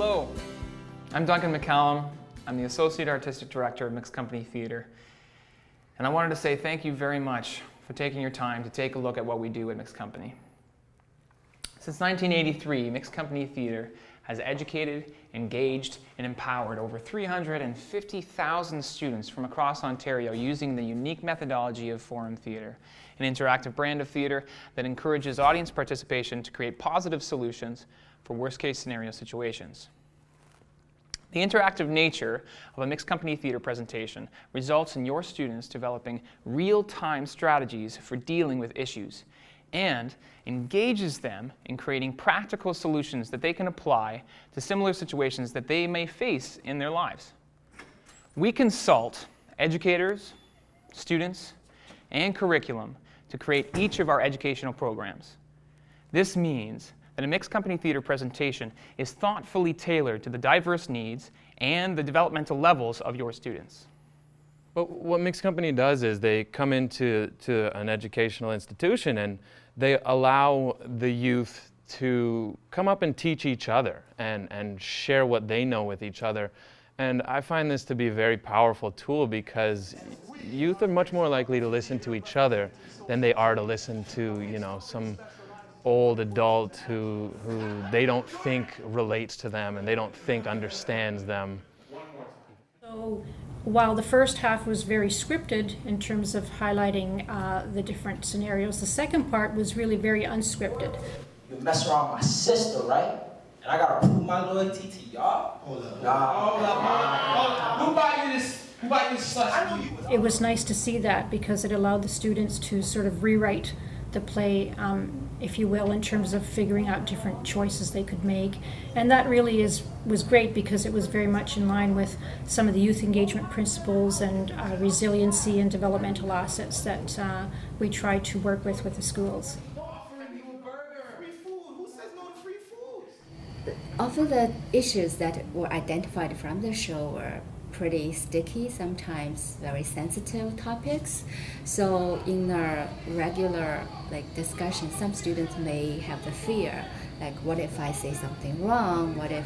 Hello, I'm Duncan McCallum. I'm the Associate Artistic Director of Mixed Company Theatre. And I wanted to say thank you very much for taking your time to take a look at what we do at Mixed Company. Since 1983, Mixed Company Theatre has educated, engaged, and empowered over 350,000 students from across Ontario using the unique methodology of forum theatre, an interactive brand of theatre that encourages audience participation to create positive solutions for worst-case scenario situations. The interactive nature of a mixed company theatre presentation results in your students developing real-time strategies for dealing with issues and engages them in creating practical solutions that they can apply to similar situations that they may face in their lives. We consult educators, students, and curriculum to create each of our educational programs. This means that a mixed company theatre presentation is thoughtfully tailored to the diverse needs and the developmental levels of your students. But what mixed company does is they come into an educational institution and they allow the youth to come up and teach each other and share what they know with each other. And I find this to be a very powerful tool because youth are much more likely to listen to each other than they are to listen to, you know, some old adult who they don't think relates to them and they don't think understands them. So while the first half was very scripted in terms of highlighting the different scenarios, the second part was really very unscripted. You mess around with my sister, right? And I gotta prove my loyalty to y'all? Hold up. Nah. Who bought you this? Who bought you this slush? It was nice to see that because it allowed the students to sort of rewrite the play, if you will, in terms of figuring out different choices they could make. And that really was great because it was very much in line with some of the youth engagement principles and resiliency and developmental assets that we try to work with the schools. Often the issues that were identified from the show were pretty sticky, sometimes very sensitive topics. So in a regular discussion, some students may have the fear, like what if I say something wrong? What if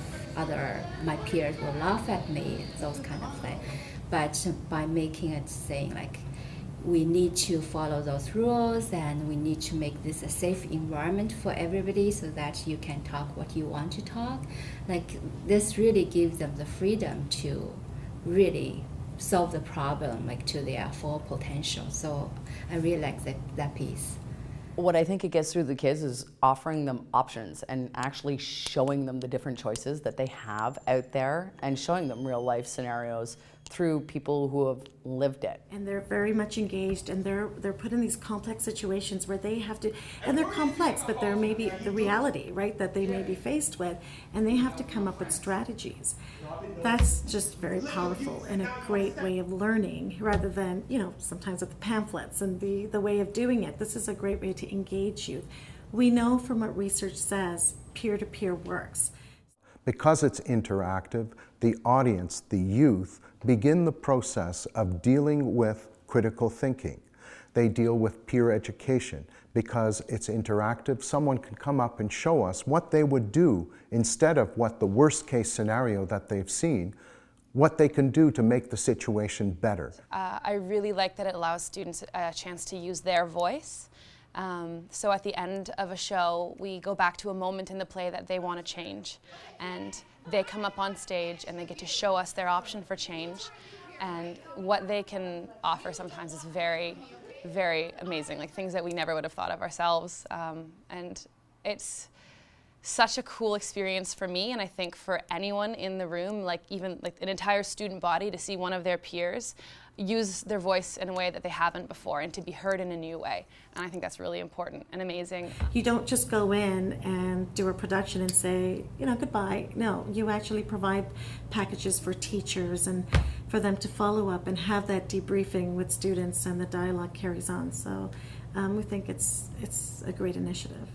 my peers will laugh at me? Those kind of things. But by making it saying like, we need to follow those rules and we need to make this a safe environment for everybody so that you can talk what you want to talk. Like this really gives them the freedom to really solve the problem to their full potential. So I really like that piece. What I think it gets through the kids is offering them options and actually showing them the different choices that they have out there and showing them real life scenarios through people who have lived it. And they're very much engaged and they're put in these complex situations where they have to, and they're complex, but they're maybe the reality, right, that they may be faced with, and they have to come up with strategies. That's just very powerful and a great way of learning rather than, sometimes with the pamphlets and the way of doing it. This is a great way to engage youth. We know from what research says, peer-to-peer works. Because it's interactive, the audience, the youth, begin the process of dealing with critical thinking. They deal with peer education. Because it's interactive, someone can come up and show us what they would do instead of what the worst case scenario that they've seen, what they can do to make the situation better. I really like that it allows students a chance to use their voice. So at the end of a show, we go back to a moment in the play that they want to change. And they come up on stage and they get to show us their option for change. And what they can offer sometimes is very, very amazing, like things that we never would have thought of ourselves. And it's such a cool experience for me, and I think for anyone in the room, even an entire student body, to see one of their peers use their voice in a way that they haven't before and to be heard in a new way. And I think that's really important and amazing. You don't just go in and do a production and say, goodbye. No, you actually provide packages for teachers and for them to follow up and have that debriefing with students, and the dialogue carries on. So we think it's a great initiative.